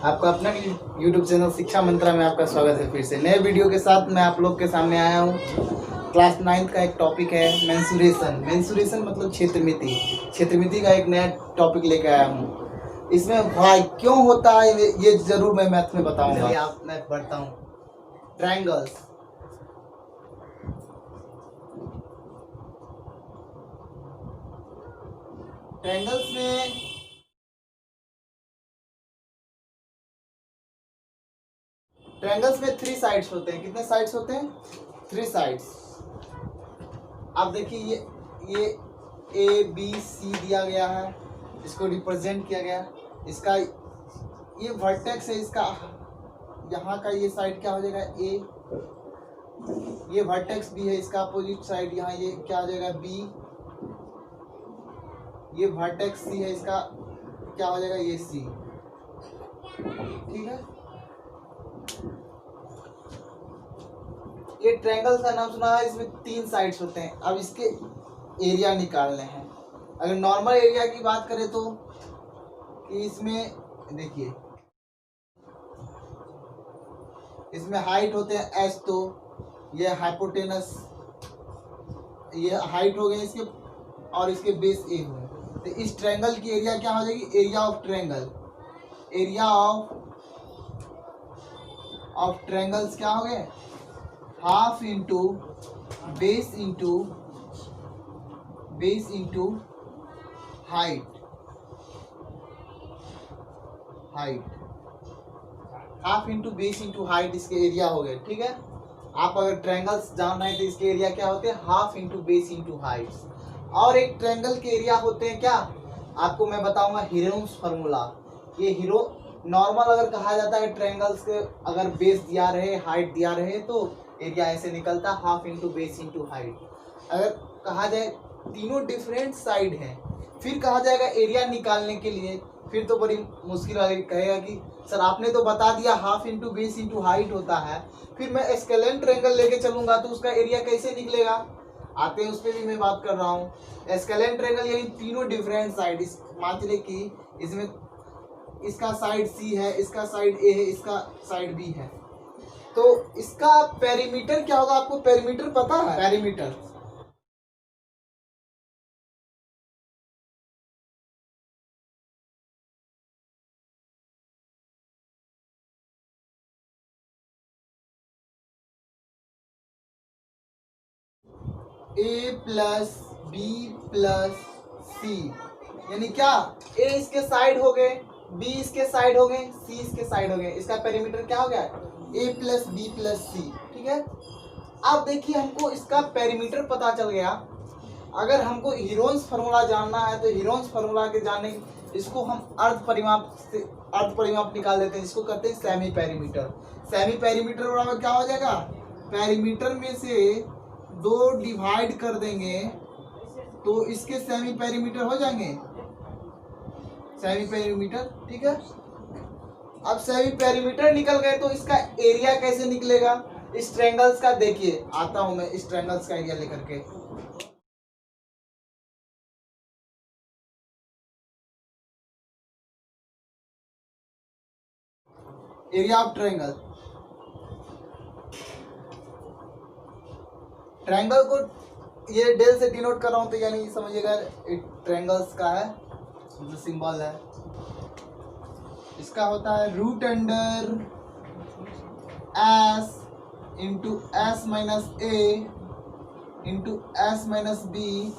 आपका अपना YouTube channel शिक्षा मंत्रा में आपका स्वागत है। फिर से नए वीडियो के साथ मैं आप लोग के सामने आया हूँ। क्लास 9 का एक टॉपिक है मेंसुरेशन। मेंसुरेशन मतलब क्षेत्रमिति। क्षेत्रमिति का एक नया टॉपिक लेकर आया हूँ। इसमें वाई क्यों होता है ये जरूर मैं मैथ में बताऊंगा। आप मैं पढ़ता हूँ। ट्रायंगल्स, ट्रायंगल्स में ट्रायंगल्स में 3 साइड्स होते हैं। कितने साइड्स होते हैं? 3 साइड्स। आप देखिए ये ए बी सी दिया गया है, इसको रिप्रेजेंट किया गया। इसका ये वर्टेक्स है, इसका यहाँ का ये साइड क्या हो जाएगा? ए। ये वर्टेक्स भी है, इसका अपोजिट साइड यहाँ ये क्या हो जाएगा? बी। ये वर्टेक्स सी है, इसका क्या हो जाएगा? ये सी। ठीक है। ये ट्रायंगल का नाम सुना है। इसमें 3 साइड्स होते हैं। अब इसके एरिया निकालने हैं। अगर नॉर्मल एरिया की बात करें तो इसमें देखिए, इसमें हाइट होते हैं एच, तो ये हाइपोटेनस, ये हाइट हो गई इसके, और इसके बेस ए हुए। तो इस ट्रायंगल की एरिया क्या हो जाएगी? Area of triangle. Area of triangles क्या हो गए? Half into base into height. Half into base into height इसके एरिया हो गए। ठीक है। आप अगर ट्रायंगल्स जान रहे हैं तो इसके एरिया क्या होते हैं? Half into base into height. और एक ट्रायंगल के एरिया होते हैं क्या? आपको मैं बताऊंगा हीरोन्स फार्मूला। ये हीरो नॉर्मल अगर कहा जाता है ट्रायंगल्स के, अगर बेस दिया रहे, हाइट दिया रहे, तो एरिया ऐसे निकलता, half into base into height. अगर कहा जाए तीनों डिफरेंट साइड हैं, फिर कहा जाएगा एरिया निकालने के लिए, फिर तो बड़ी मुश्किल वाली कहेगा कि सर आपने तो बता दिया half into base into height होता है, फिर मैं स्केलेन ट्रायंगल लेके चलूंगा तो उसका एरिया कैसे निकलेगा? आते हैं उस पर भी मैं बात कर रहा हूँ। स्केलेन ट्रायंगल यानी तीनों डिफरेंट साइड। मान चलिए कि इसमें इसका साइड सी है, इसका साइड ए है, इसका साइड बी है, तो इसका पेरीमीटर क्या होगा? आपको पेरीमीटर पता है? पेरीमीटर ए प्लस बी प्लस सी, यानी क्या? ए इसके साइड हो गए, बी इसके साइड हो गए, सी इसके साइड हो गए। इसका पेरीमीटर क्या हो गया? ए प्लस बी प्लस सी। ठीक है। अब देखिए, हमको इसका पेरीमीटर पता चल गया। अगर हमको हीरोन्स फार्मूला जानना है तो हीरोन्स फार्मूला के जानने, इसको हम अर्ध परिमाप निकाल देते हैं, इसको कहते हैं सेमी पेरीमीटर। सेमी पेरीमीटर बराबर क्या हो जाएगा? पेरीमीटर में से 2 डिवाइड कर देंगे तो इसके सेमी पेरीमीटर हो जाएंगे। Semi perimeter. ठीक है। अब सेमी पेरीमीटर निकल गए तो इसका एरिया कैसे निकलेगा? इस ट्रायंगल्स का देखिए, आता हूं मैं इस ट्रायंगल्स का एरिया लेकर के। एरिया ऑफ ट्रायंगल, ट्रायंगल को ये डेल से डिनोट कर रहा हूं, तो यानी समझिएगा ट्रायंगल्स का है जो सिंबल है, इसका होता है root under S into S minus A into S minus B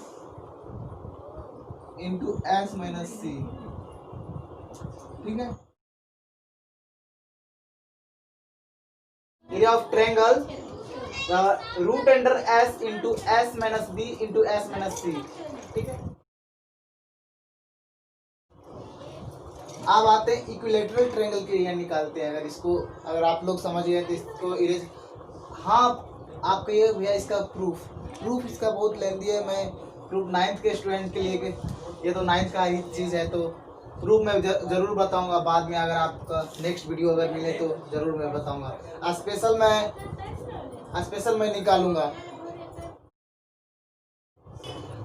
into S minus C. ठीक है। Area of triangle root under S into S minus B into S minus C. ठीक है। अब आते हैं इक्विलेटरल ट्रायंगल के area निकालते हैं। अगर आप लोग समझ गए तो इसको इरेज। हाँ, आप कहिए भैया इसका प्रूफ इसका बहुत लेंदी है। मैं प्रूफ 9th के स्टूडेंट के लिए, ये तो 9th का ही चीज़ है, तो प्रूफ मैं ज़रूर बताऊंगा बाद में। अगर आपका नेक्स्ट वीडियो अगर मिले तो ज़रूर मैं बताऊंगा। स्पेशल मैं निकालूंगा।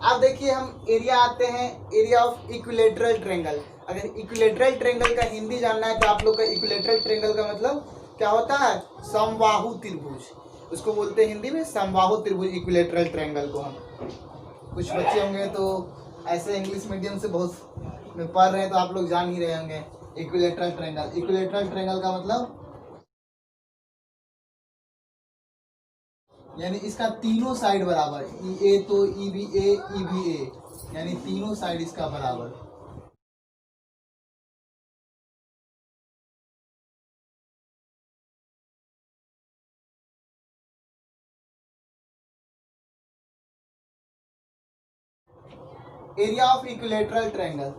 अब देखिए, हम एरिया आते हैं, एरिया ऑफ इक्विलेटरल ट्रायंगल। अगर इक्विलेटरल ट्रायंगल का हिंदी जानना है तो आप लोग का इक्विलेटरल ट्रायंगल का मतलब क्या होता है, समबाहु त्रिभुज, उसको बोलते हैं हिंदी में समबाहु त्रिभुज, इक्विलेटरल ट्रायंगल को हम। कुछ बच्चे होंगे तो ऐसे इंग्लिश मीडियम से बहुत में पढ़ रहे हैं तो आप लोग जान ही रहे होंगे इक्विलेटरल ट्रायंगल। इक्विलेटरल ट्रायंगल का मतलब यानी इसका तीनों साइड बराबर, ई ए तो ई बी ए, यानी तीनों साइड इसका बराबर। एरिया ऑफ इक्विलेटरल ट्रायंगल,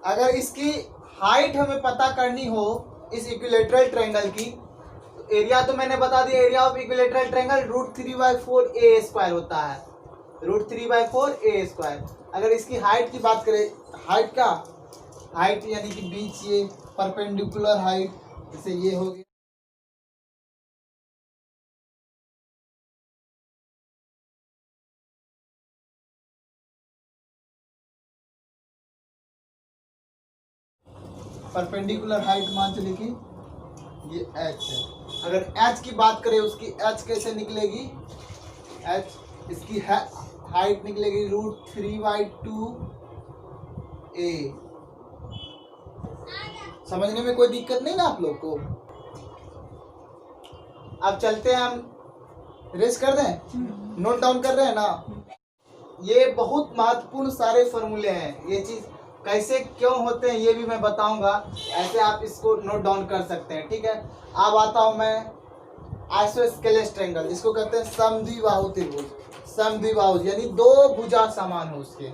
अगर इसकी हाइट हमें पता करनी हो इस इक्विलेटरल ट्रायंगल की, तो एरिया तो मैंने बता दिया, area of equilateral triangle √3/4 A square होता है, √3/4 ए स्क्वायर। अगर इसकी हाइट की बात करें, हाइट यानी कि बीच, ये परपेंडिकुलर हाइट, जैसे ये हो गया, परपेंडिकुलर हाइट मान चलिए कि ये h है। अगर h की बात करें, उसकी h कैसे निकलेगी, h इसकी हाइट निकलेगी √3/2 a। समझने में कोई दिक्कत नहीं ना आप लोग को। अब चलते हैं, हम रेस कर दें, नोट डाउन कर रहे हैं ना। ये बहुत महत्वपूर्ण सारे फॉर्मूले हैं, ये चीज कैसे क्यों होते हैं ये भी मैं बताऊंगा, ऐसे आप इसको नोट डाउन कर सकते हैं, ठीक है। अब आता हूं मैं आइसोस्केलेस ट्रायंगल, जिसको कहते हैं समद्विबाहु त्रिभुज। समद्विबाहु यानी दो भुजा समान हो उसके।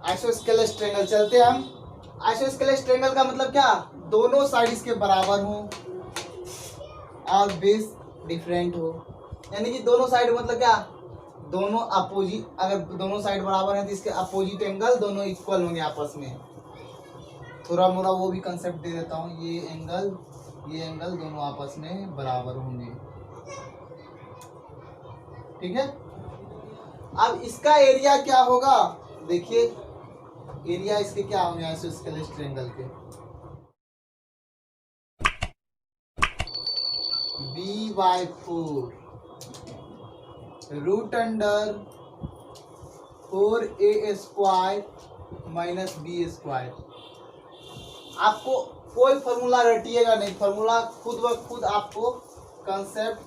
आइसोस्केलेस ट्रायंगल चलते हैं हम। आइसोस्केलेस ट्रायंगल का मतलब क्या, दोनों साइड इसके बराबर हो और बेस डिफरेंट हो, यानी कि दोनों साइड मतलब क्या, दोनों अपोजिट, अगर दोनों साइड बराबर है तो इसके अपोजिट एंगल दोनों इक्वल होंगे आपस में। थोड़ा मोड़ा वो भी कंसेप्ट दे देता हूँ, ये एंगल दोनों आपस में बराबर होंगे, ठीक है। अब इसका एरिया क्या होगा, देखिए एरिया इसके क्या होंगे आइसोस्केलेस ट्रायंगल के, b/4 √4a² माइनस b²। आपको कोई फॉर्मूला रटिएगा नहीं, फॉर्मूला खुद ब खुद आपको कंसेप्ट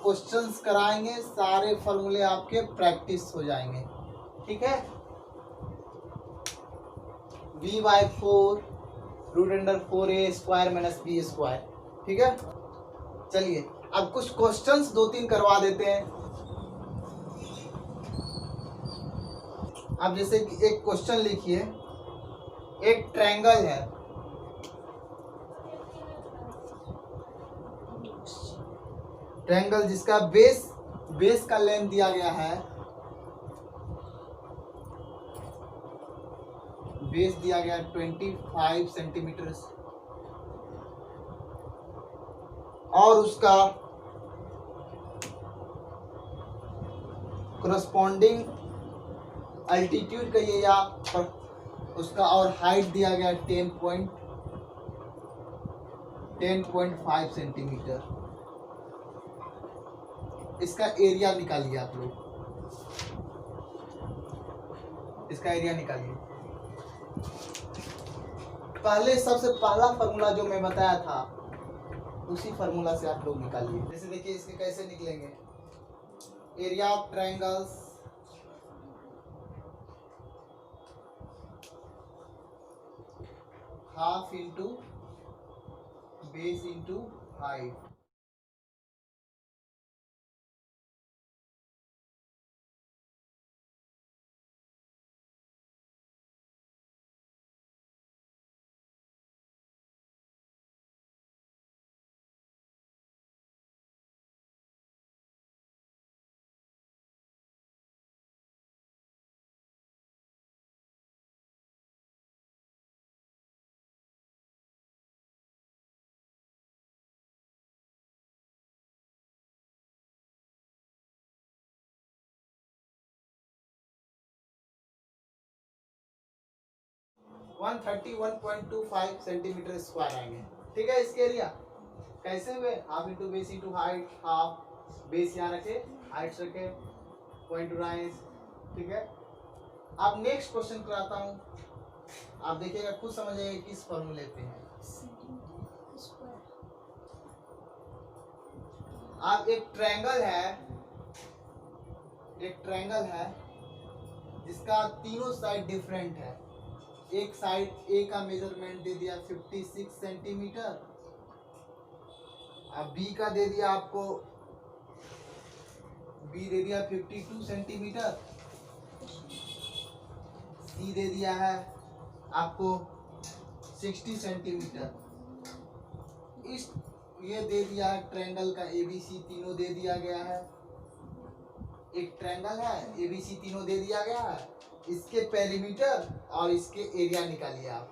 क्वेश्चंस कराएंगे, सारे फॉर्मूले आपके प्रैक्टिस हो जाएंगे, ठीक है। b/4 √4a² माइनस b², ठीक है। चलिए अब कुछ क्वेश्चंस 2-3 करवा देते हैं। अब जैसे कि एक क्वेश्चन लिखिए, एक ट्रायंगल है, ट्रायंगल जिसका बेस का लेंथ दिया गया है, बेस दिया गया 25 सेंटीमीटर और उसका करस्पॉन्डिंग अल्टीट्यूड कहिए या उसका और हाइट दिया गया 10 पॉइंट 10.5 सेंटीमीटर। इसका एरिया निकालिए आप लोग, इसका एरिया निकालिए। पहले सबसे पहला फॉर्मूला जो मैं बताया था उसी फॉर्मूला से आप लोग निकालिए। जैसे देखिए इसके कैसे निकलेंगे, area of triangles half into base into height. One 31.25 centimetre square आएंगे। ठीक है, इसके एरिया कैसे हुए, half into base into height. Half base यहाँ रखे, हाइट रखे, पॉइंट राइज। ठीक है, अब नेक्स्ट क्वेश्चन कराता हूँ, आप देखिएगा खुद समझिएगा किस फॉर्मूले पे है। आप एक ट्रायंगल है जिसका तीनों साइड डिफरेंट है। एक साइड ए का मेजरमेंट दे दिया 56 सेंटीमीटर, अब बी का दे दिया आपको, बी दे दिया 52 सेंटीमीटर, सी दे दिया है आपको 60 सेंटीमीटर। इस ये दे दिया है ट्रायंगल का एबीसी, तीनों दे दिया गया है। एक ट्रायंगल है, एबीसी तीनों दे दिया गया है। इसके पेरीमीटर और इसके एरिया निकालिए आप।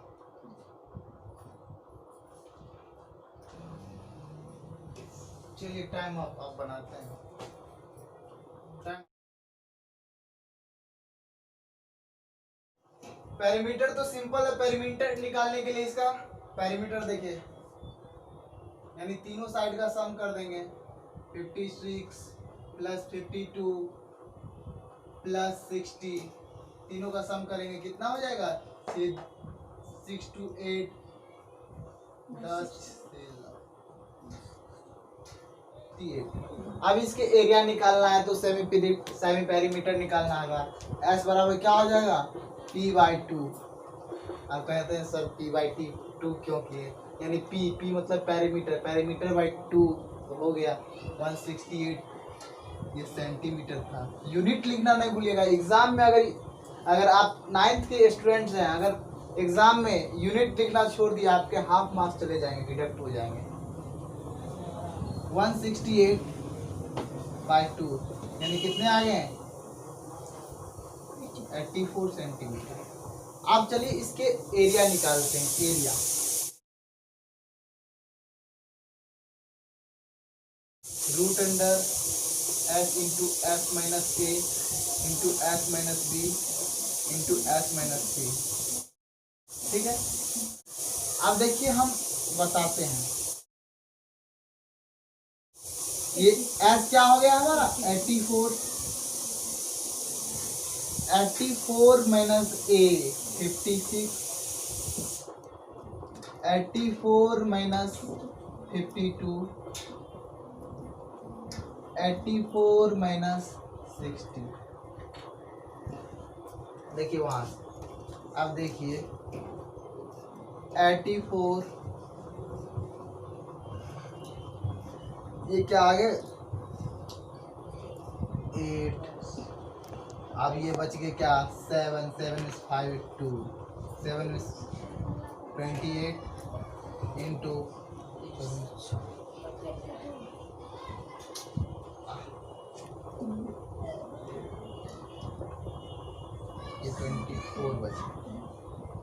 चलिए टाइम आप बनाते हैं। पेरीमीटर तो सिंपल है, पेरीमीटर निकालने के लिए इसका पेरीमीटर देखिए, यानी तीनों साइड का सम कर देंगे। 56 प्लस 52 प्लस 60, तीनों का सम करेंगे कितना हो जाएगा, 6 to 8 10 अब इसके एरिया निकालना है तो सेमी पेरीमीटर निकालना होगा। एस बराबर क्या हो जाएगा, p/2। आप कहते हैं सर p/2 क्यों किए, यानी p मतलब पेरीमीटर बाई 2 तो हो गया 168। ये सेंटीमीटर था। यूनिट लिखना नहीं भूलिएगा एग्जाम में। अगर आप 9th के स्टूडेंट्स हैं, अगर एग्जाम में यूनिट लिखना छोड़ दिया आपके हाफ मार्क्स चले जाएंगे, डिडक्ट हो जाएंगे। 168/2 यानी कितने आ गए, 84 सेंटीमीटर। अब चलिए इसके एरिया निकालते हैं। Area √s into s minus a into s minus b into s minus c। ठीक है, अब देखिए हम बताते हैं। ये s क्या हो गया हमारा, 84 माइनस a 56, 84 माइनस 52, 84 माइनस 60। देखिए वहां, अब देखिए 84, ये क्या आ गए 8, अब ये बच गए क्या 7 is 5 2 7 is 28 इंटू ये 24 बचे।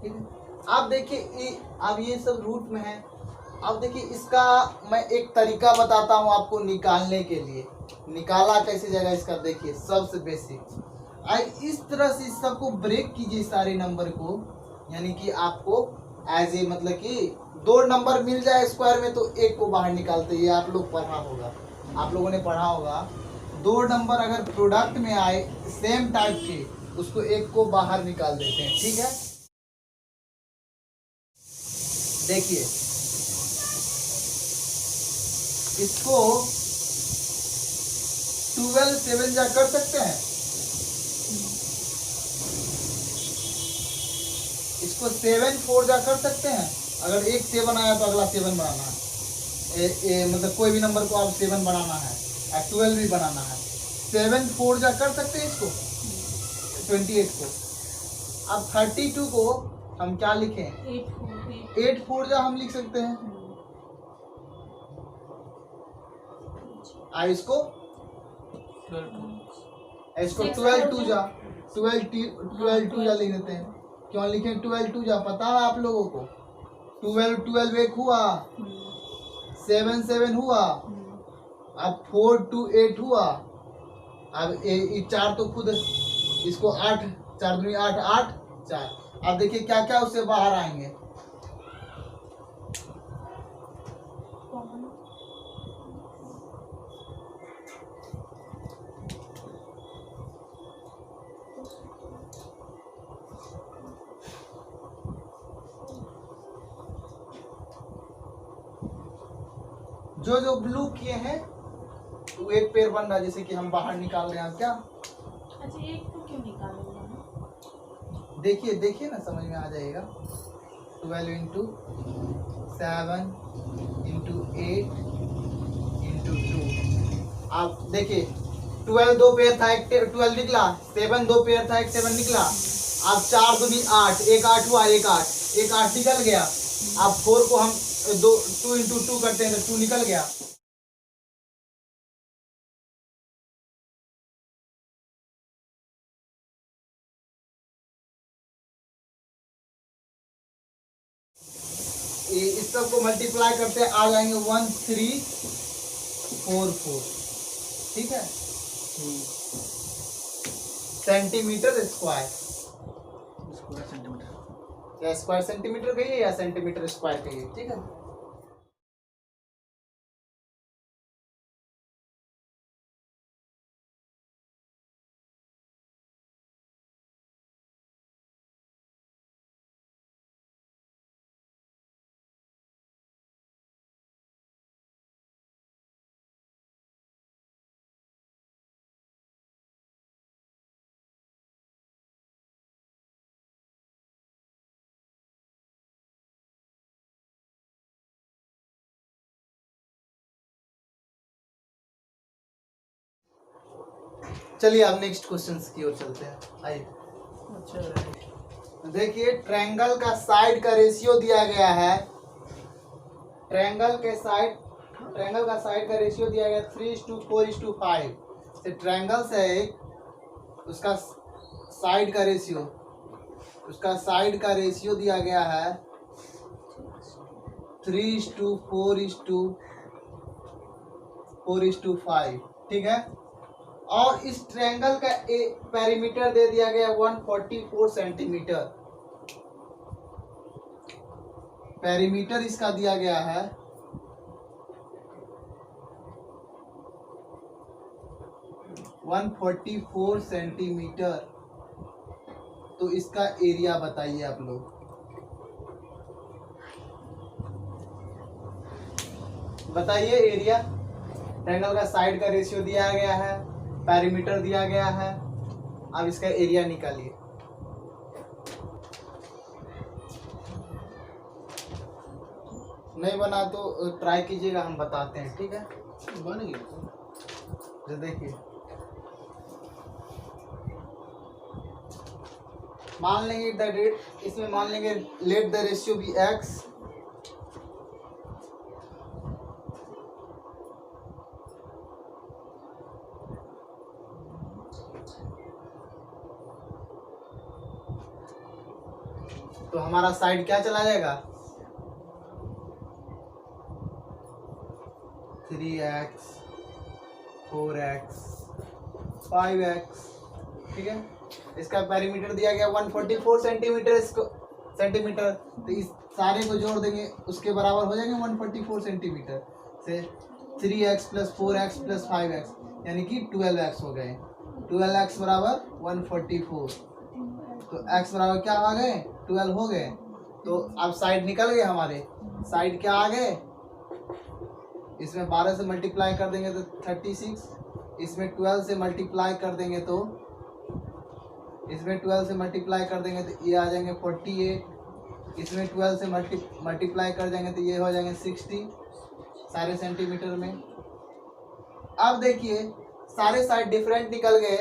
ठीक है, अब देखिए अब ये सब रूट में है। अब देखिए इसका मैं एक तरीका बताता हूँ आपको निकालने के लिए। निकाला कैसे जाएगा इसका, देखिए सबसे बेसिक इस तरह से सबको ब्रेक कीजिए सारे नंबर को, यानी कि आपको एज ए मतलब कि दो नंबर मिल जाए स्क्वायर में तो एक को बाहर निकालते हैं, ये आप लोग पढ़ा होगा, आप लोगों ने पढ़ा होगा। दो नंबर अगर प्रोडक्ट में आए सेम टाइप के, उसको एक को बाहर निकाल देते हैं, ठीक है। देखिए इसको 12 7 जा कर सकते हैं, इसको 7 4 जा कर सकते हैं। अगर एक 7 आया तो अगला 7 बनाना है, मतलब कोई भी नंबर को आप 7 बनाना है, 12 भी बनाना है। 7 4 जा कर सकते हैं इसको, 28 को। अब 32 को हम क्या लिखें, 8 4 जा हम लिख सकते हैं। इसको 12 2 जा, 12 2 जा लिख देते हैं। क्यों लिखें 12 2 जा, पता है आप लोगों को। 12 एक हुआ, 7 7 हुआ, अब 4 2 8 हुआ। अब ये 4 तो खुद, इसको 8 4 दूनी 8 8 4। अब देखिए क्या क्या उससे बाहर आएंगे। जो जो ब्लू किए हैं तो एक पेयर बन रहा है, जैसे कि हम बाहर निकाल रहे हैं। क्या अच्छा, एक को क्यों निकालेंगे? देखिए देखिए ना, समझ में आ जाएगा। 12 इंटू 7 इंटू 8 इंटू 2। आप देखिए 12 दो पेयर था, एक 12 निकला, 7 दो पेयर था, एक 7 निकला। अब 4 दूनी 8, एक 8 हुआ, एक 8 निकल गया। अब 4 को हम 2 इंटू 2 करते हैं तो 2 निकल गया। इस सब को मल्टीप्लाई करते हैं, आ जाएंगे 1 3 4 4, ठीक है। सेंटीमीटर स्क्वायर, या स्क्वायर सेंटीमीटर कहिए या सेंटीमीटर स्क्वायर कहिए, ठीक है। चलिए अब नेक्स्ट क्वेश्चन की ओर चलते हैं, आइए। अच्छा देखिए, ट्रायंगल का साइड का रेशियो दिया गया है। ट्रायंगल का साइड का रेशियो दिया गया 3:4:5। से ट्रायंगल से उसका साइड का रेशियो दिया गया है 3:4:5, ठीक है। और इस ट्रायंगल का पेरीमीटर दे दिया गया 144 सेंटीमीटर। पेरीमीटर इसका दिया गया है 144 सेंटीमीटर। तो इसका एरिया बताइए आप लोग। बताइए एरिया। ट्रायंगल का साइड का रेशियो दिया गया है, पेरीमीटर दिया गया है, अब इसका एरिया निकालिए। नहीं बना तो ट्राई कीजिएगा, हम बताते हैं, ठीक है। बन गया तो देखिए, मान लेंगे इसमें मान लेंगे let the ratio be x। तो हमारा साइड क्या चला जाएगा 3x 4x 5x, ठीक है। इसका पेरीमीटर दिया गया 144 सेंटीमीटर। तो इस सारे को जोड़ देंगे उसके बराबर हो जाएंगे 144 सेंटीमीटर से 3x + 4x + 5x यानी कि 12x हो गए। 12x बराबर 144, तो x बराबर क्या आ गए 12 हो गए। तो अब साइड निकल गए हमारे, साइड क्या आ गए, इसमें 12 से मल्टीप्लाई कर देंगे तो 36, इसमें 12 से मल्टीप्लाई कर देंगे तो ये आ जाएंगे 48, इसमें 12 से मल्टीप्लाई कर देंगे तो ये हो जाएंगे 60 सारे सेंटीमीटर में। अब देखिए सारे साइड डिफरेंट निकल गए।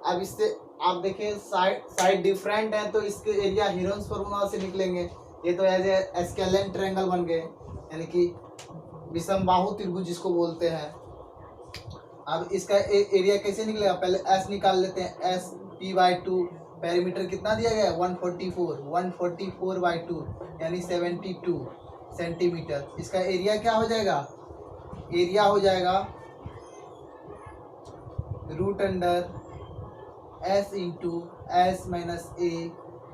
अब इससे आप देखिए साइड डिफरेंट है तो इसके एरिया हीरोन्स फॉर्मूला से निकलेंगे। ये तो एज ए स्केलेन ट्रायंगल बन गए, यानी कि विषमबाहु त्रिभुज जिसको बोलते हैं। अब इसका एरिया कैसे निकलेगा, पहले एस निकाल लेते हैं। एस p/2 पेरीमीटर कितना दिया गया है 144/2 यानी 72 सेंटीमीटर। इसका एरिया क्या हो जाएगा, एरिया हो जाएगा √S × S - A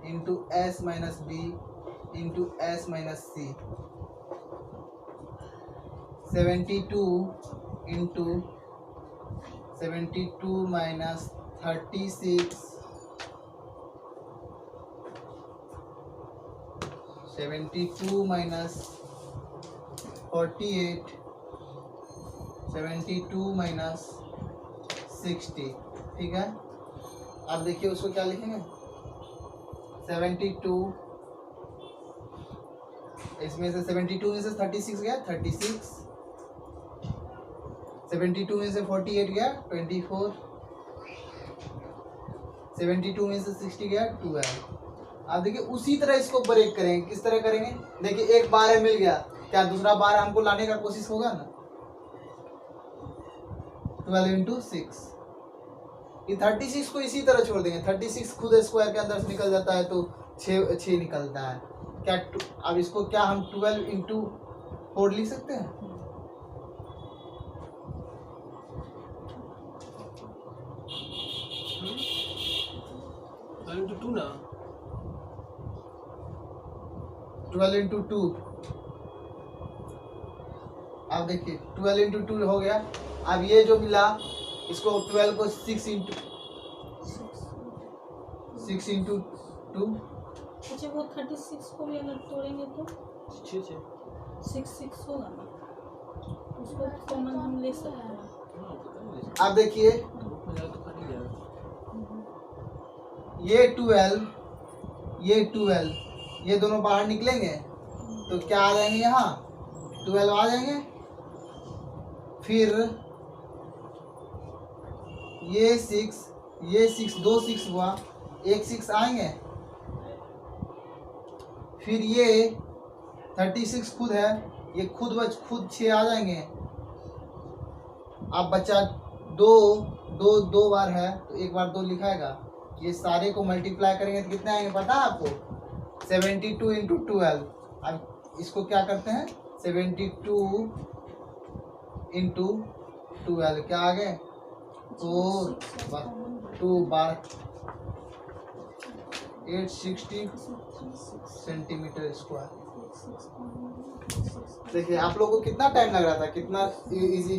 × S - B × S - C। 72 × 72 - 36 72 - 48 72 - 60, ठीक है। अब देखिए उसको क्या लिखेंगे 72, इसमें से 72 में से 36 गया 36, 72 में से 48 गया 24, 72 में से 60 गया 12। अब देखिए उसी तरह इसको ब्रेक करेंगे। किस तरह करेंगे, देखिए एक बार मिल गया, क्या दूसरा बार हमको लाने का कोशिश होगा ना। 12 × 6, ये 36 को इसी तरह छोड़ देंगे। 36 खुद स्क्वायर के अंदर से निकल जाता है तो 6 निकलता है क्या। अब इसको क्या हम 12 × 4 लिख सकते हैं। 12 × 2 ना, 12 × 2। अब देखिए 12 × 2 हो गया। अब ये जो मिला इसको 12 को 6 × 2। अच्छा वो 36 को भी अगर तोड़ेंगे तो 6 होगा ना, उसको कॉमन हम ले सकते हैं। अब देखिए ये 12 ये दोनों बाहर निकलेंगे तो क्या आ जाएंगे, यहाँ 12 आ जाएंगे। फिर ये 6 दो 6 हुआ, एक 6 आएंगे। फिर ये 36 खुद है, ये खुद 6 आ जाएंगे। अब बचा दो बार है तो एक बार 2 लिखाएगा। ये सारे को मल्टीप्लाई करेंगे तो कितने आएंगे पता है आपको 72 × 12। अब इसको क्या करते हैं 72 × 12 क्या आ गए 2 बार 860 सेंटीमीटर स्क्वायर। देखिए आप लोगों को कितना टाइम लग रहा था, कितना इजी।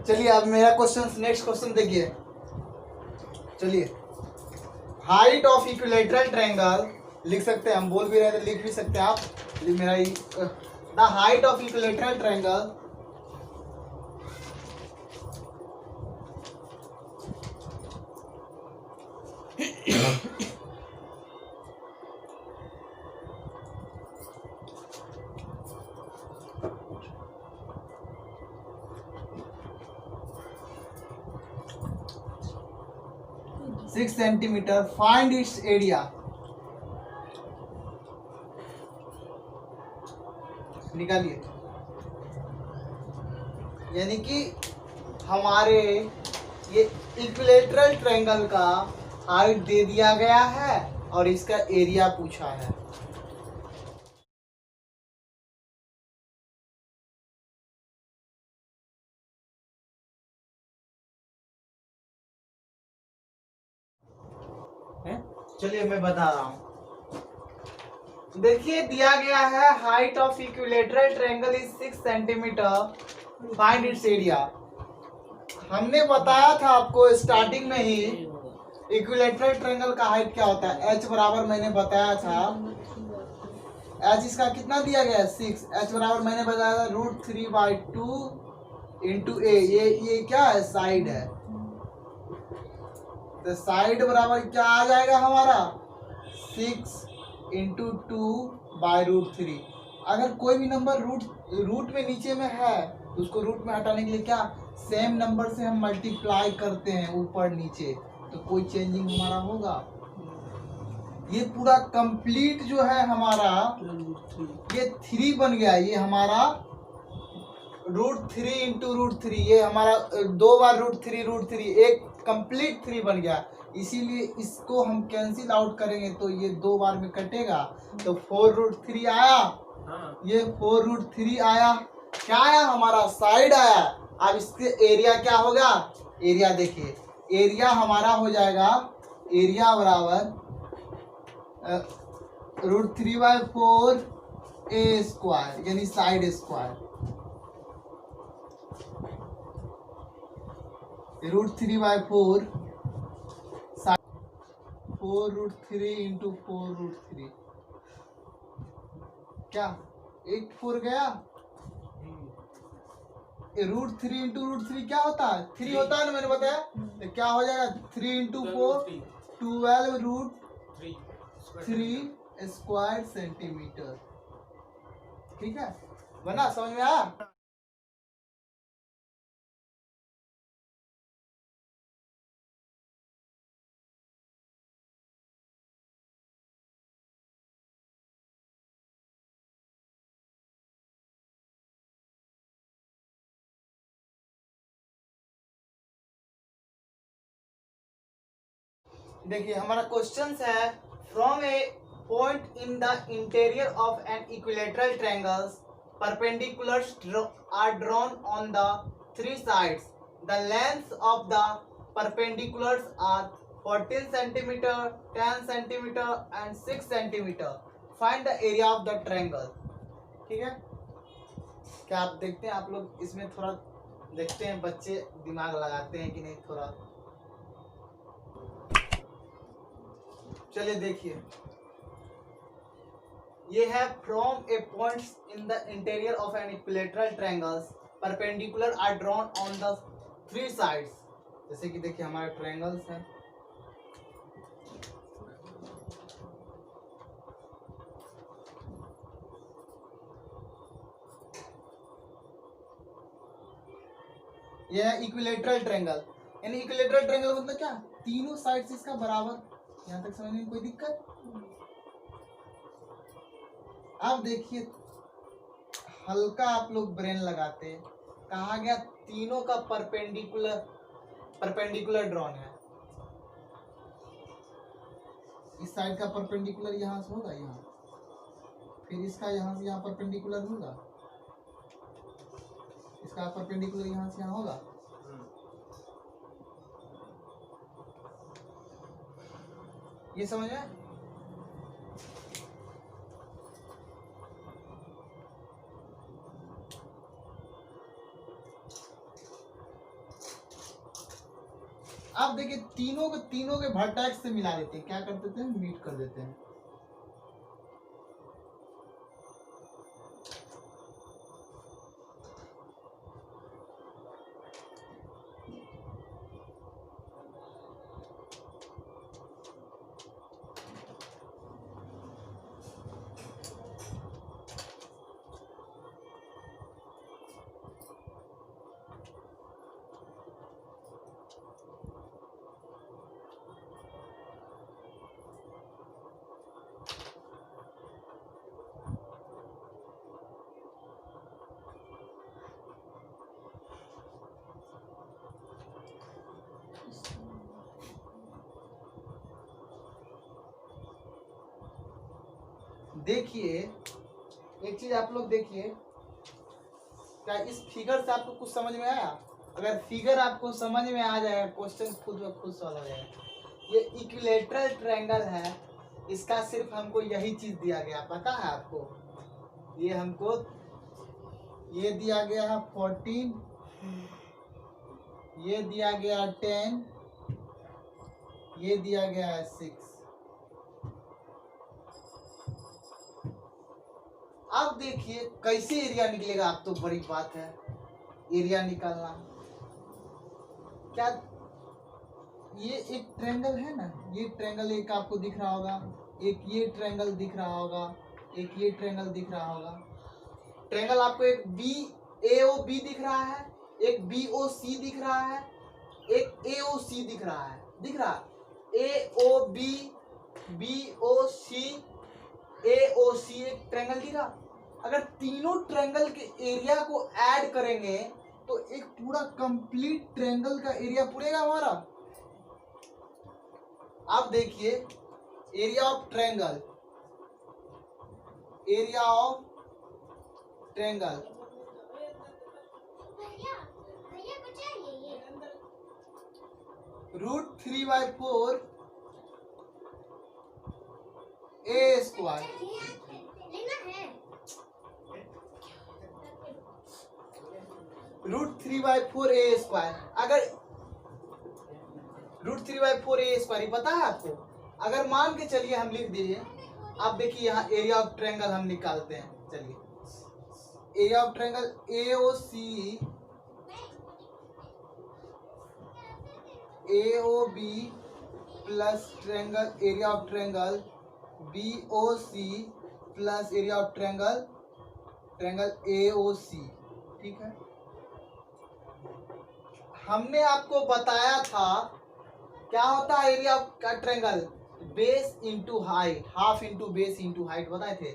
चलिए अब मेरा क्वेश्चन, नेक्स्ट क्वेश्चन देखिए। चलिए हाइट ऑफ इक्विलेटरल ट्रायंगल लिख सकते हैं, हम बोल भी रहे थे लिख भी सकते हैं आप। मेरा the height of equilateral triangle six centimetre, find its area. निकालिए, यानी कि हमारे ये इक्विलेटरल ट्रायंगल का हाइट दे दिया गया है और इसका एरिया पूछा है। चलिए मैं बता रहा हूँ। देखिए दिया गया है height of equilateral triangle is 6 centimetre, find its area. हमने बताया था आपको स्टार्टिंग में ही इक्विलेटरल ट्रायंगल का हाइट क्या होता है। एच बराबर मैंने बताया था, एच इसका कितना दिया गया है 6। एच बराबर मैंने बताया था √3/2 इंटू ए। ये क्या है, साइड है। तो साइड बराबर क्या आ जाएगा हमारा 6 इंटू 2/√3। अगर कोई भी नंबर रूट में नीचे में है तो उसको रूट में हटाने के लिए क्या सेम नंबर से हम मल्टीप्लाई करते हैं ऊपर नीचे, तो कोई चेंजिंग हमारा होगा। ये पूरा कंप्लीट जो है हमारा ये 3 बन गया। ये हमारा √3 इंटू √3, ये हमारा 2 बार √3 एक कंप्लीट 3 बन गया। इसीलिए इसको हम कैंसिल आउट करेंगे तो ये 2 बार में कटेगा, तो 4√3 आया। ये 4√3 आया, क्या आया हमारा साइड आया। अब इसके एरिया क्या होगा, एरिया देखिए, एरिया हमारा हो जाएगा, एरिया बराबर √3/4 ए स्क्वायर, यानी साइड स्क्वायर। √3/4 4√3 इंटू 4√3, क्या 8 4 गया। √3 इंटू √3 क्या होता है, 3 होता है ना, मैंने बताया। तो क्या हो जाएगा 3 इंटू 4 12√3 स्क्वायर सेंटीमीटर। ठीक है, बना, समझ में आया। देखिए हमारा क्वेश्चन है, from A point in the interior of an equilateral triangles perpendiculars are drawn on the 3 sides. The lengths of the perpendiculars are 14 centimeter, 10 centimeter and 6 centimeter. Find the area of the triangle. ठीक है, क्या आप देखते हैं, आप लोग इसमें थोड़ा देखते हैं बच्चे दिमाग लगाते हैं कि नहीं थोड़ा। चलिए देखिए, ये है from a points in the interior of an equilateral triangles perpendicular are drawn on the 3 sides. जैसे कि देखिए हमारे ट्रायंगल्स हैं, ये है इक्विलेटरल ट्रायंगल। यानी इक्विलेटरल ट्रायंगल मतलब क्या, तीनों साइड्स इसका बराबर। यहाँ तक समझने में कोई दिक्कत। अब देखिए हल्का आप लोग ब्रेन लगाते, कहा गया तीनों का परपेंडिकुलर ड्रॉन है। इस साइड का परपेंडिकुलर यहाँ से होगा, यहाँ फिर इसका यहाँ से यहाँ परपेंडिकुलर होगा, इसका परपेंडिकुलर यहाँ से यहाँ होगा। ये समझ में। अब देखिए तीनों के वर्टेक्स से मिला देते हैं, क्या कर देते हैं, मीट कर देते हैं। देखिए एक चीज आप लोग देखिए, क्या इस फिगर से आपको कुछ समझ में आया। अगर फिगर आपको समझ में आ जाएगा क्वेश्चन खुद ब खुद सॉल्व हो जाएगा। ये इक्विलेटरल ट्रायंगल है, इसका सिर्फ हमको यही चीज दिया गया, पता है आपको? ये हमको ये दिया गया है 14, ये दिया गया 10, ये दिया गया है 6। अब देखिए कैसे एरिया निकलेगा, आप तो बड़ी बात है एरिया निकालना। क्या ये एक ट्रायंगल है ना, ये ट्रायंगल एक आपको दिख रहा होगा, एक ये ट्रायंगल दिख रहा होगा, एक ये ट्रायंगल दिख रहा होगा। ट्रायंगल आपको एक बी AOB दिख रहा है, एक BOC दिख रहा है, एक AOC दिख रहा है, दिख रहा AOB BOC AOC एक ट्रायंगल दिखा। अगर तीनों ट्रायंगल के एरिया को ऐड करेंगे तो एक पूरा कंप्लीट ट्रायंगल का एरिया पूरेगा हमारा। अब देखिए area of triangle, area of triangle √3/4 A²। √3/4 A²। अगर √3/4 A², ये पता है आपको? अगर मान के चलिए हम लिख दीजिए, आप देखिए यहाँ एरिया ऑफ ट्रायंगल हम निकालते हैं। चलिए area of triangle AOB plus triangle area of triangle BOC plus area of triangle AOC। ठीक है, हमने आपको बताया था क्या होता है एरिया का triangle, base into height, half into base into height बताए थे।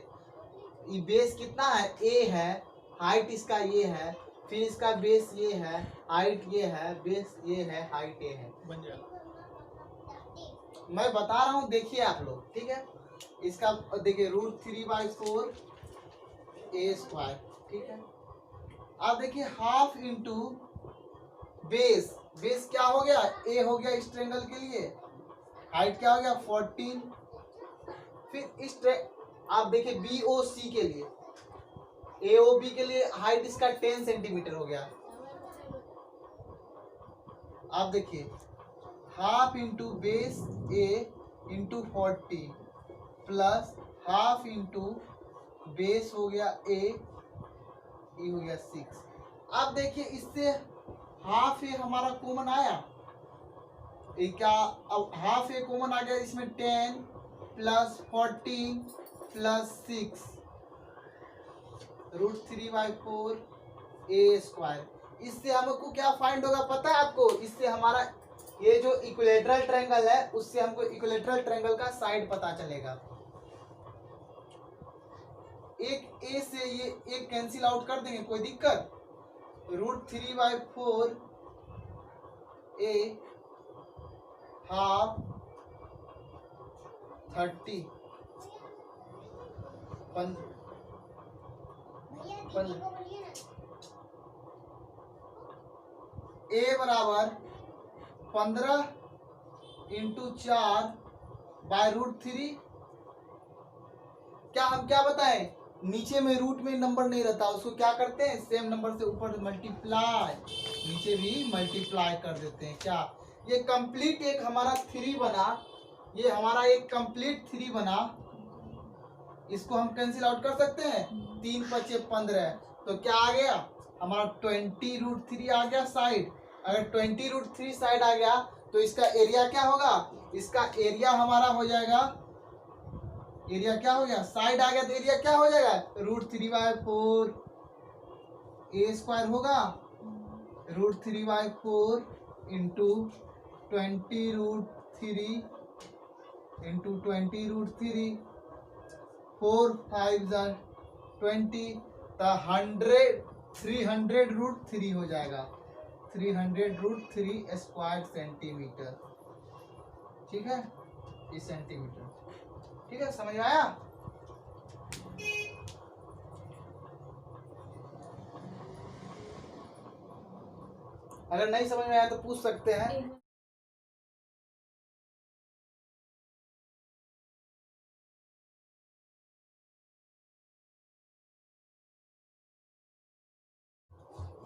ये बेस कितना है, A है, हाइट इसका ये है, फिर इसका बेस ये है, हाइट ये है, बेस ये है, हाइट ये है, बन जाएगा। मैं बता रहा हूँ, देखिए आप लोग, ठीक है। इसका देखिए √3/4 A²। ठीक है, आप देखिए हाफ इंटू बेस, बेस क्या हो गया, A हो गया इस ट्रायंगल के लिए, हाइट क्या हो गया 14, फिर इस आप देखिए BOC के लिए, AOB के लिए हाइट इसका 10 सेंटीमीटर हो गया। आप देखिए half into base A into 40 plus half into base हो गया A, ये हो गया 6। आप देखिए इससे हाफ ए हमारा कॉमन आया, ये क्या, अब हाफ ए कॉमन आ गया, इसमें 10 प्लस 14 प्लस 6 √3/4 A²। इससे हमको क्या फाइंड होगा पता है आपको? इससे हमारा ये जो इक्विलेटरल ट्रायंगल है, उससे हमको इक्विलेटरल ट्रायंगल का साइड पता चलेगा। एक ए से ये एक कैंसिल आउट कर देंगे, कोई दिक्कत? √3/4 A हाफ 30 A बराबर 15 इंटू 4/√3। क्या हम क्या बताएं, नीचे में रूट में नंबर नहीं रहता, उसको क्या करते हैं, सेम नंबर से ऊपर मल्टीप्लाई, नीचे भी मल्टीप्लाई कर देते हैं। क्या ये कंप्लीट एक हमारा 3 बना, ये हमारा एक कंप्लीट 3 बना, इसको हम कैंसिल आउट कर सकते हैं, 3 × 5 = 15, तो क्या आ गया हमारा 20√3 आ गया साइड। अगर 20√3 साइड आ गया तो इसका एरिया क्या होगा, इसका एरिया हमारा हो जाएगा, एरिया क्या हो गया, साइड आ गया तो एरिया क्या हो जाएगा, √3/4 A² होगा, √3/4 इंटू 20√3 इंटू 20√3, 4 5 20, तो 300√3 हो जाएगा, 300√3 स्क्वायर सेंटीमीटर। ठीक है, इस सेंटीमीटर। ठीक है, समझ में आया? अगर नहीं समझ में आया तो पूछ सकते हैं।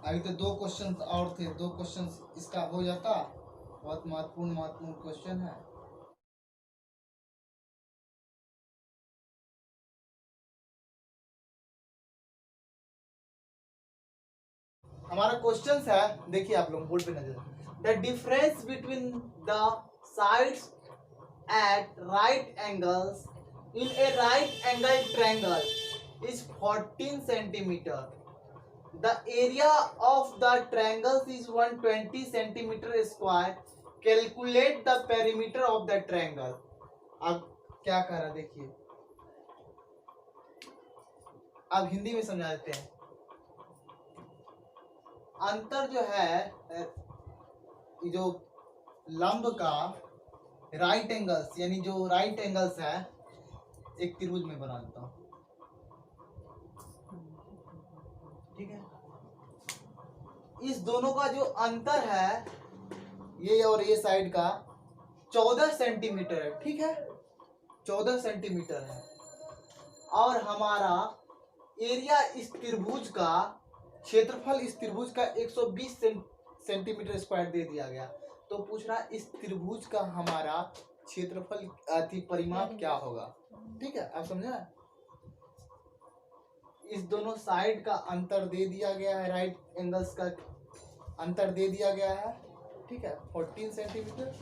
अभी तो 2 क्वेश्चन और थे, 2 क्वेश्चन इसका हो जाता। बहुत महत्वपूर्ण क्वेश्चन है। हमारा क्वेश्चन है, देखिए आप लोग बोर्ड पे नजर, the difference between the sides at right angles in a right angle triangle is 14 centimetre. The area of the triangles is 120 centimetre square. Calculate the perimeter of the triangle. अब क्या कह रहा देखिए, अब हिंदी में समझा देते हैं। अंतर जो है, जो लंब का राइट एंगल्स, यानी जो राइट एंगल्स है, एक त्रिभुज में बना देता हूं, ठीक है। इस दोनों का जो अंतर है, ये और ये साइड का 14 सेंटीमीटर है, ठीक है, 14 सेंटीमीटर है। और हमारा एरिया इस त्रिभुज का, क्षेत्रफल इस त्रिभुज का 120 सेंटीमीटर स्क्वायर दे दिया गया। तो पूछ रहा इस त्रिभुज का हमारा क्षेत्रफल अति परिमाप क्या होगा, ठीक है। आप समझे, इस दोनों साइड का अंतर दे दिया गया है, राइट एंगल्स का अंतर दे दिया गया है, ठीक है, 14 सेंटीमीटर।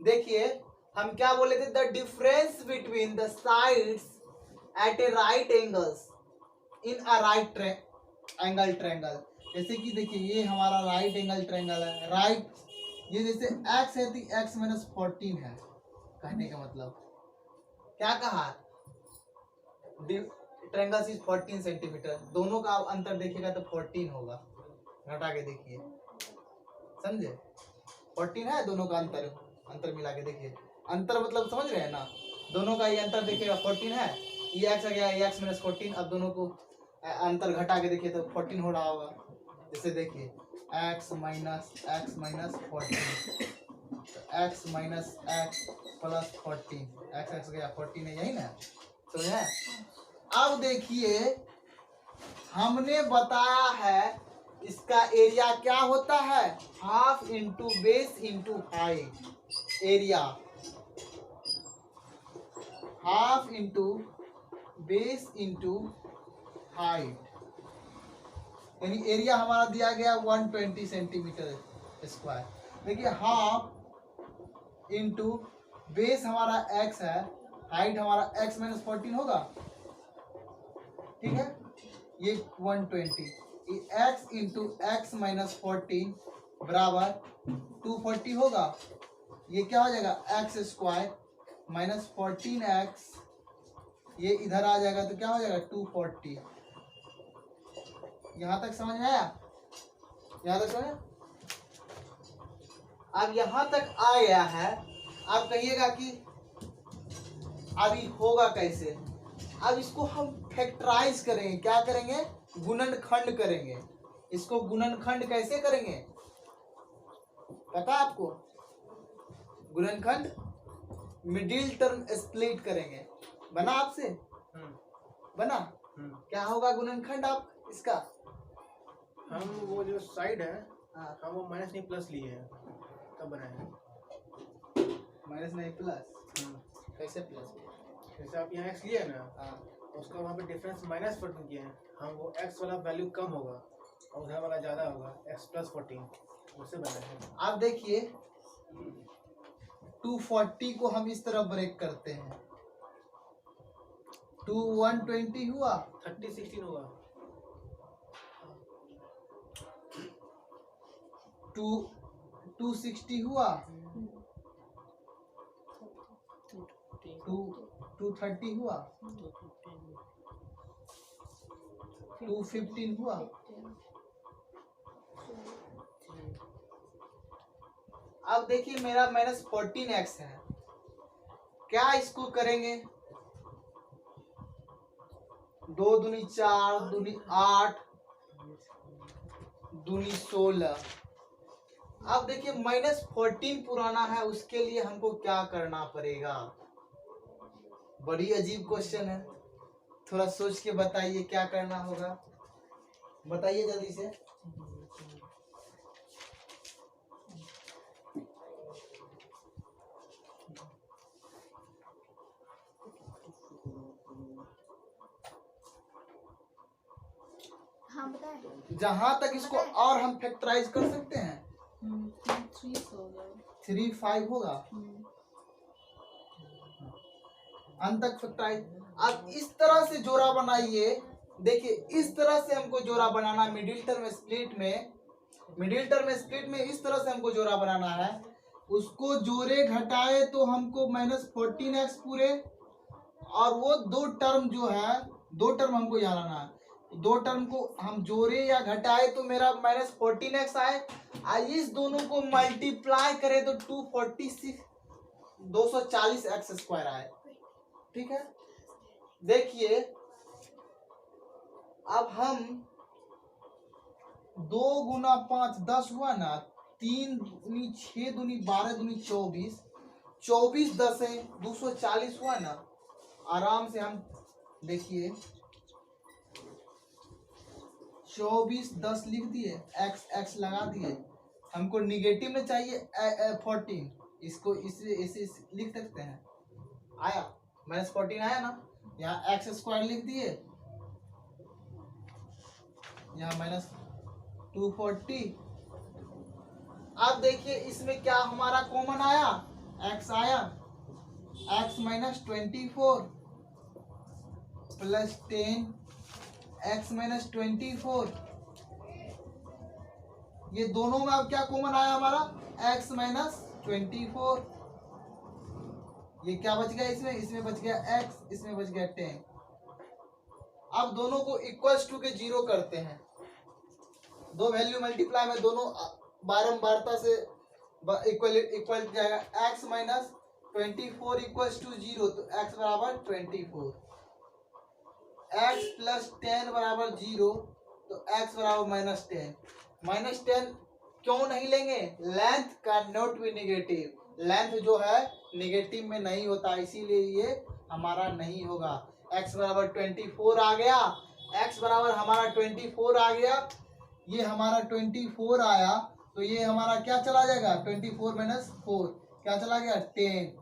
देखिए हम क्या बोले थे, the difference between the sides at a right angles in a right angle triangle. जैसे कि देखिए ये हमारा राइट एंगल ट्रायंगल है, राइट, ये जैसे x है तो x माइनस 14 है। कहने का मतलब क्या कहा, ट्रायंगल इज 14 सेंटीमीटर। दोनों का आप अंतर देखिएगा तो 14 होगा, घटा के देखिए, समझे, 14 है दोनों का अंतर। अंतर मिला के देखिए, अंतर मतलब समझ रहे हैं ना, दोनों का ये अंतर देखिएगा 14 है, ये x आ गया, ये x माइनस 14। अब दोनों को अंतर घटा के देखिए तो 14 हो रहा होगा। जैसे देखिए x minus 14, x minus x plus 14, x गया 14 है, यही ना, समझे। अब देखिए हमने बताया है इसका एरिया क्या होता है, half into base into height. Area half into base into height, यानी एरिया हमारा दिया गया 120 सेंटीमीटर स्क्वायर। देखिए हाफ इंटू बेस हमारा x है, हाइट हमारा x माइनस 14 होगा, ठीक है, ये 120, ये x इंटू एक्स माइनस 14 बराबर 240 होगा। ये क्या हो जाएगा, एक्स स्क्वायर माइनस 14x, ये इधर आ जाएगा तो क्या हो जाएगा 240। यहां तक समझ में आया, यहां तक समझ। अब यहां तक आ गया है, आप कहिएगा कि अभी होगा कैसे। अब इसको हम फैक्टराइज करेंगे, क्या करेंगे, गुणनखंड करेंगे। इसको गुणनखंड कैसे करेंगे पता है आपको, गुणनखंड मिडिल टर्म स्प्लिट करेंगे। बना आपसे, बना, क्या होगा गुणनखंड आप इसका, हम वो जो साइड है, हाँ, हम वो माइनस नहीं प्लस लिए हैं, तब बनाए हैं। माइनस नहीं प्लस, कैसे प्लस, जैसे आप यहाँ x लिए है ना, हाँ, उसका वहाँ पे डिफरेंस माइनस 14 किए हैं, हम वो x वाला वैल्यू कम होगा और उधर वाला ज़्यादा होगा, x प्लस 14, उससे बनाए हैं। आप देखिए 240 को हम इस तरह ब्रेक करते हैं, 120 हुआ, 30 16 होगा, 260 हुआ, 230 हुआ, 215 हुआ। अब देखिए मेरा माइनस 14x है, क्या इसको करेंगे, 2 दूनी 4, दूनी 8, दूनी 16। अब देखिए -14 पुराना है, उसके लिए हमको क्या करना पड़ेगा? बड़ी अजीब क्वेश्चन है, थोड़ा सोच के बताइए क्या करना होगा, बताइए जल्दी से। हाँ बताए। जहां तक इसको और हम फैक्टराइज कर सकते हैं, 3 होगा। 3 5 होगा अंत तक फैक्टराइज। अब इस तरह से जोड़ा बनाइए, देखिए इस तरह से हमको जोड़ा बनाना, मिडिल टर्म स्प्लिट में, मिडिल टर्म स्प्लिट में इस तरह से हमको जोड़ा बनाना है। उसको जोड़े घटाए तो हमको -14x पूरे, और वो दो टर्म जो है, दो टर्म हमको यहाँ लाना है, दो टर्म को हम जोड़े या घटाए तो मेरा -14x आए। इस दोनों को मल्टीप्लाई करें तो 240x² आए। ठीक है, देखिए अब हम 2 गुना 5 10 हुआ ना, 3 दूनी 6 दूनी 12 दूनी 24, 24 10 है 240 हुआ ना। आराम से हम देखिए 24 10 लिख दिए, x लगा दिए। हमको निगेटिव में चाहिए 14, इसको इसे लिख सकते हैं, आया -14 आया ना। यहाँ x² लिख दिए, यहाँ -240। अब देखिए इसमें क्या हमारा कॉमन आया, x आया, x -24 प्लस 10 x -24, ये दोनों में अब क्या कॉमन आया हमारा, x -24। ये क्या बच गया इसमें, इसमें बच गया x, इसमें बच गया 10। अब दोनों को इक्वल्स टू के 0 करते हैं, दो वैल्यू मल्टीप्लाई में दोनों बारंबारता से इक्वल जाएगा। x -24 इक्वल्स टू 0, तो x बराबर 24, x प्लस 10 बराबर 0, तो x बराबर -10। -10 क्यों नहीं लेंगे, लेंथ का नॉट बी नेगेटिव, लेंथ जो है नेगेटिव में नहीं होता, इसीलिए ये हमारा नहीं होगा। x बराबर 24 आ गया, x बराबर हमारा 24 आ गया, ये हमारा 24 आया, तो ये हमारा क्या चला जाएगा, 24 - 4 क्या चला गया, 10।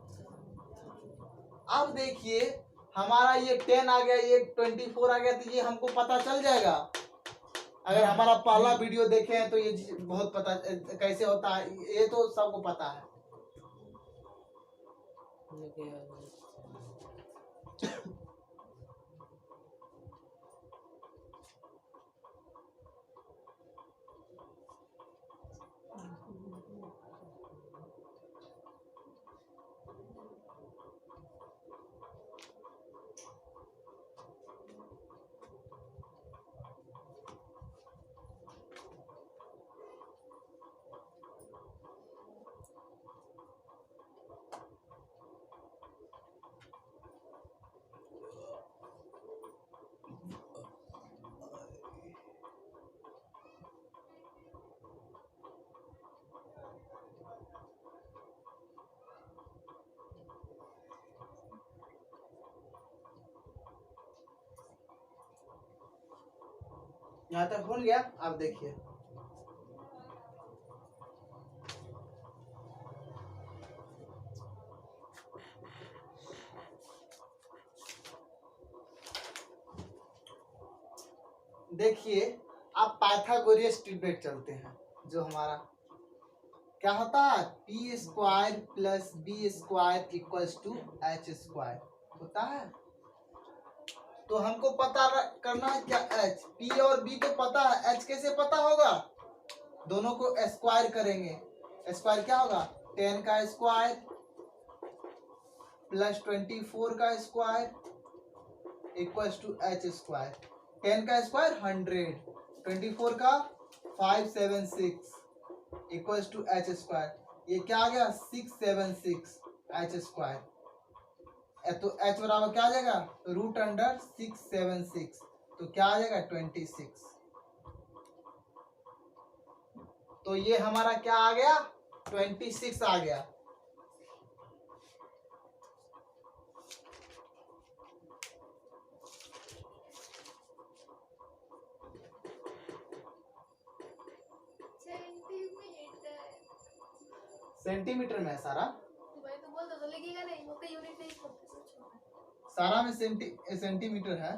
अब देखिए हमारा ये 10 आ गया, ये 24 आ गया, तो ये हमको पता चल जाएगा। अगर हमारा पहला वीडियो देखे हैं तो ये बहुत पता कैसे होता है, ये तो सबको पता है। यहाँ तक हो गया। अब देखिए अब पाइथागोरस ट्रिपलेट चलते हैं, जो हमारा क्या होता है, p² plus b² equals to h² होता है। तो हमको पता करना है क्या, h, p और b तो पता है, h कैसे पता होगा, दोनों को स्क्वायर करेंगे, स्क्वायर क्या होगा, 10 का स्क्वायर प्लस 24 का स्क्वायर इक्वल्स टू h²। 10 का स्क्वायर 100, 24 का 576 इक्वल्स टू h²। ये क्या आ गया, 676 h²। तो h बराबर क्या आ जाएगा, √676, तो क्या आ जाएगा 26। तो ये हमारा क्या आ गया, 26 आ गया। सेंटीमीटर में है सारा, भाई तो बोल तो लिखेगा नहीं, वो का यूनिट नहीं छोड़ते सोचो। सारा में सेंटीमीटर है।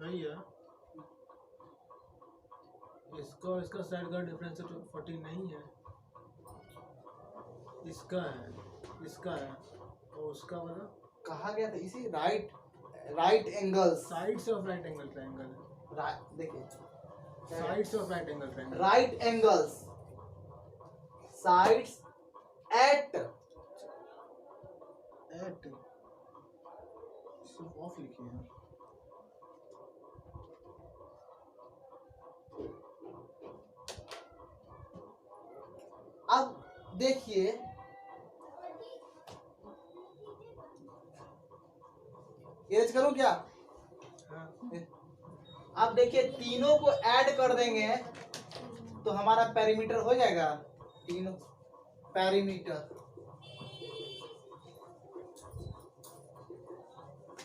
भैया इसका और इसका साइड का डिफरेंस 14 नहीं है, इसका है, इसका है और उसका वाला कहा गया था इसी right angles, sides of right angle triangle, देखिए sides of right angle triangle, right angles sides at सिर्फ ऑफ लिखे हैं। अब देखिए एज करूं क्या, हाँ अब देखिए तीनों को ऐड कर देंगे तो हमारा पेरीमीटर हो जाएगा, तीनों perimeter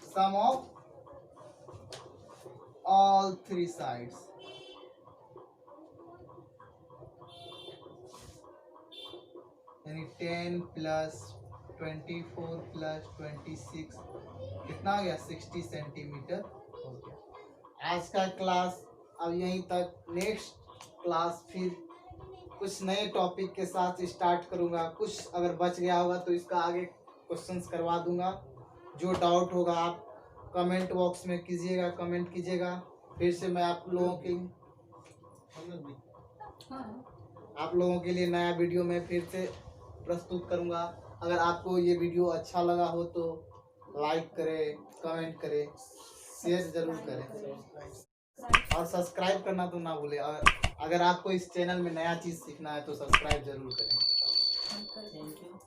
sum of all 3 sides, यानी 10 प्लस 24 प्लस 26 कितना आ गया, 60 सेंटीमीटर हो गया। आज का क्लास अब यहीं तक, नेक्स्ट क्लास फिर कुछ नए टॉपिक के साथ स्टार्ट करूंगा। कुछ अगर बच गया होगा तो इसका आगे क्वेश्चंस करवा दूंगा। जो डाउट होगा आप कमेंट बॉक्स में कीजिएगा, कमेंट कीजिएगा। फिर से मैं आप लोगों के लिए नया वीडियो में फिर से प्रस्तुत करूंगा। अगर आपको ये वीडियो अच्छा लगा हो तो लाइक करें, कमेंट करें, शेयर जरूर करें और सब्सक्राइब करना तो ना भूलें। अगर आपको इस चैनल में नया चीज़ सीखना है तो सब्सक्राइब जरूर करें। Thank you.